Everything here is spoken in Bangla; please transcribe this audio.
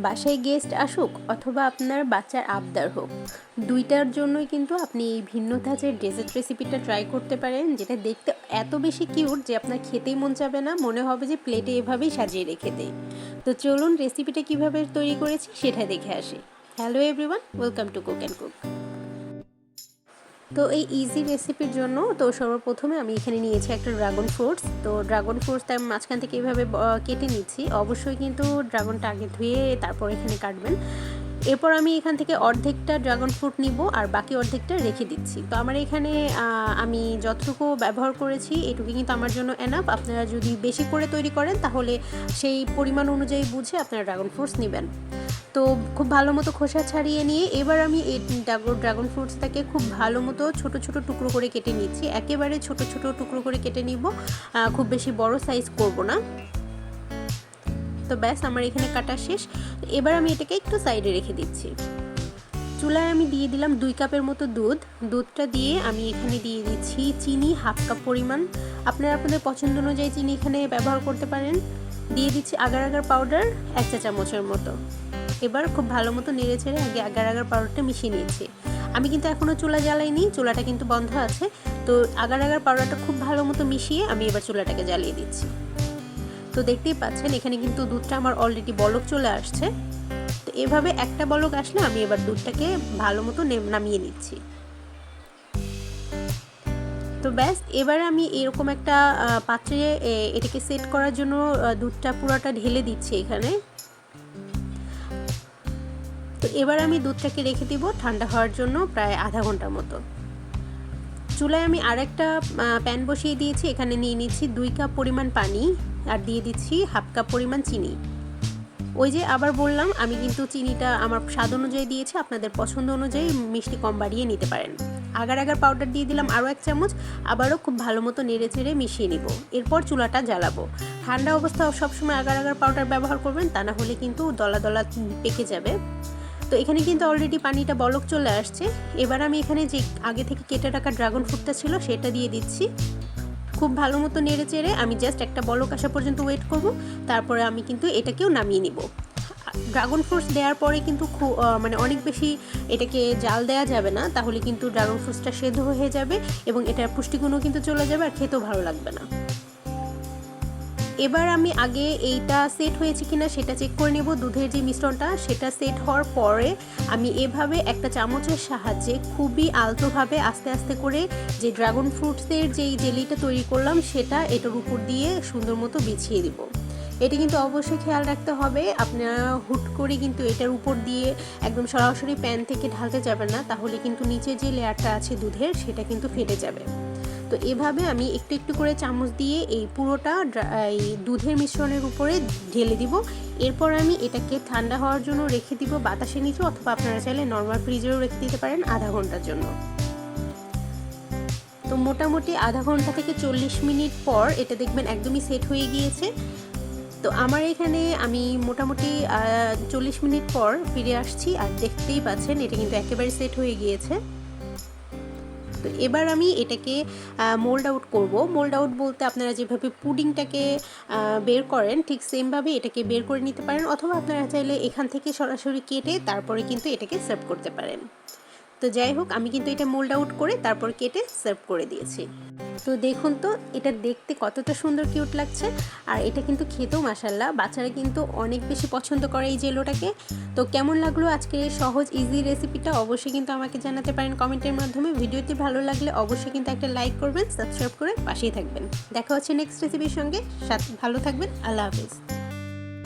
বাসায় গেস্ট আসুক অথবা আপনার বাচ্চার আবদার হোক, দুইটার জন্যই কিন্তু আপনি এই ভিন্ন ধাঁচের ডেজার্ট রেসিপিটা ট্রাই করতে পারেন, যেটা দেখতে এত বেশি কিউট যে আপনার খেতেই মন যাবে না, মনে হবে যে প্লেটে এভাবেই সাজিয়ে রেখে দেই। তো চলুন রেসিপিটা কিভাবে তৈরি করেছি সেটা দেখে আসি। Hello everyone, welcome to cook and cook. তো এই ইজি রেসিপির জন্য তো সর্বপ্রথমে আমি এখানে নিয়েছি একটা ড্রাগন ফ্রুটস। তো ড্রাগন ফ্রুটসটা আমি মাঝখান থেকে এইভাবে কেটে নিচ্ছি। অবশ্যই কিন্তু ড্রাগনটা আগে ধুয়ে তারপর এখানে কাটবেন। এরপর আমি এখান থেকে অর্ধেকটা ড্রাগন ফ্রুট নিব আর বাকি অর্ধেকটা রেখে দিচ্ছি। তো আমার এখানে আমি যতটুকু ব্যবহার করেছি এটুকু কিন্তু আমার জন্য এনাফ। আপনারা যদি বেশি করে তৈরি করেন তাহলে সেই পরিমাণ অনুযায়ী বুঝে আপনারা ড্রাগন ফ্রুটস নেবেন। তো খুব ভালো মতো খোসা ছাড়িয়ে নিয়ে এবার আমি এই ড্রাগন ফ্রুটসটাকে খুব ভালো মতো ছোটো ছোটো টুকরো করে কেটে নিচ্ছি। একেবারে ছোটো ছোটো টুকরো করে কেটে নিব, খুব বেশি বড় সাইজ করব না। তো ব্যাস আমার এখানে কাটা শেষ। এবার আমি এটাকে একটু সাইডে রেখে দিচ্ছি। চুলায় আমি দিয়ে দিলাম 2 কাপের মতো দুধটা দিয়ে আমি এখানে দিয়ে দিচ্ছি চিনি 1/2 কাপ পরিমাণ। আপনারা আপনাদের পছন্দ অনুযায়ী চিনি এখানে ব্যবহার করতে পারেন। দিয়ে দিচ্ছি আগার আগার পাউডার 1 চা চামচের মতো। এবার খুব ভালো মতো নেড়ে ছেড়ে আগে আগার আগার পাউডারটা মিশিয়ে নিয়েছি। আমি কিন্তু এখনও চুলা জ্বালাইনি, চুলাটা কিন্তু বন্ধ আছে। তো আগার আগার পাউডারটা খুব ভালো মতো মিশিয়ে আমি এবার চুলাটাকে জ্বালিয়ে দিচ্ছি। তো দেখতেই পাচ্ছেন এখানে কিন্তু দুধটা আমার অলরেডি বলক চলে আসছে। তো এভাবে একটা বলক আসলে আমি এবার দুধটাকে ভালো মতো নামিয়ে নিচ্ছি। তো ব্যাস এবার আমি এরকম একটা পাত্রে এটাকে সেট করার জন্য দুধটা পুরোটা ঢেলে দিচ্ছি এখানে। তো এবার আমি দুধটাকে রেখে দিব ঠান্ডা হওয়ার জন্য প্রায় আধা ঘন্টার মতো। চুলায় আমি আরেকটা প্যান বসিয়ে দিয়েছি। এখানে নিয়ে নিচ্ছি 2 কাপ পরিমাণ পানি আর দিয়ে দিচ্ছি 1/2 কাপ পরিমাণ চিনি। ওই যে আবার বললাম আমি কিন্তু চিনিটা আমার স্বাদ অনুযায়ী দিয়েছি, আপনাদের পছন্দ অনুযায়ী মিষ্টি কম বাড়িয়ে নিতে পারেন। আগার আগার পাউডার দিয়ে দিলাম আরও 1 চামচ। আবারও খুব ভালো মতো নেড়ে চেড়ে মিশিয়ে নিব। এরপর চুলাটা জ্বালাবো। ঠান্ডা অবস্থায় সবসময় আগার আগার পাউডার ব্যবহার করবেন, তা না হলে কিন্তু দলা দলা পেকে যাবে। তো এখানে কিন্তু অলরেডি পানিটা বলক চলে আসছে। এবার আমি এখানে যে আগে থেকে কেটে রাখা ড্রাগন ফ্রুটটা ছিল সেটা দিয়ে দিচ্ছি। খুব ভালো মতো নেড়ে চেড়ে আমি জাস্ট একটা বলক আসা পর্যন্ত ওয়েট করব। তারপরে আমি কিন্তু এটাকেও নামিয়ে নিব। ড্রাগন ফ্রুটস দেওয়ার পরে কিন্তু মানে অনেক বেশি এটাকে জাল দেওয়া যাবে না, তাহলে কিন্তু ড্রাগন ফ্রুটসটা সেদ্ধ হয়ে যাবে এবং এটার পুষ্টিগুণও কিন্তু চলে যাবে আর খেতেও ভালো লাগবে না। এবার আমি আগে এইটা সেট হয়েছে কিনা সেটা চেক করে নেব। দুধের যে মিশ্রণটা সেটা সেট হওয়ার পরে আমি এভাবে একটা চামচের সাহায্যে খুবই আলতোভাবে আস্তে আস্তে করে যে ড্রাগন ফ্রুটসের যেই জেলিটা তৈরি করলাম সেটা এটার উপর দিয়ে সুন্দর মতো বিছিয়ে দিব। এটা কিন্তু অবশ্যই খেয়াল রাখতে হবে, আপনারা হুট করে কিন্তু এটার উপর দিয়ে একদম সরাসরি প্যান থেকে ঢালতে যাবেন না, তাহলে কিন্তু নিচে যে লেয়ারটা আছে দুধের সেটা কিন্তু ফেটে যাবে। তো এভাবে আমি একটু একটু করে চামচ দিয়ে এই পুরোটা এই দুধের মিশ্রণের উপরে ঢেলে দিব। এরপর আমি এটাকে ঠান্ডা হওয়ার জন্য রেখে দিব বাতাসের নিচে, অথবা আপনারা চাইলে নর্মাল ফ্রিজেও রেখে দিতে পারেন আধা ঘন্টার জন্য। তো মোটামুটি আধা ঘন্টা থেকে 40 মিনিট পর এটা দেখবেন একদমই সেট হয়ে গিয়েছে। তো আমার এখানে আমি মোটামুটি 40 মিনিট পর ফিরে আসছি আর দেখতেই পাচ্ছেন এটা কিন্তু একেবারে সেট হয়ে গিয়েছে। তো এবার আমি এটাকে মোল্ড আউট করব। মোল্ড আউট বলতে আপনারা যেভাবে পুডিংটাকে বের করেন ঠিক সেমভাবে এটাকে বের করে নিতে পারেন, অথবা আপনারা চাইলে এখান থেকে সরাসরি কেটে তারপরে কিন্তু এটাকে সার্ভ করতে পারেন। তো যাই হোক আমি কিন্তু এটা মোল্ড আউট করে তারপর কেটে সার্ভ করে দিয়েছি। তো দেখুন তো এটা দেখতে কতটা সুন্দর কিউট লাগছে, আর এটা কিন্তু খেতেও মাশাআল্লাহ বাচ্চারা কিন্তু অনেক বেশি পছন্দ করে এই জেলোটাকে। তো কেমন লাগলো আজকের এই সহজ ইজি রেসিপিটা অবশ্যই কিন্তু আমাকে জানাতে পারেন কমেন্টের মাধ্যমে। ভিডিওটি ভালো লাগলে অবশ্যই কিন্তু একটা লাইক করবেন, সাবস্ক্রাইব করে পাশেই থাকবেন। দেখা হচ্ছে নেক্সট রেসিপির সঙ্গে। সাথে ভালো থাকবেন। আল্লাহ হাফেজ।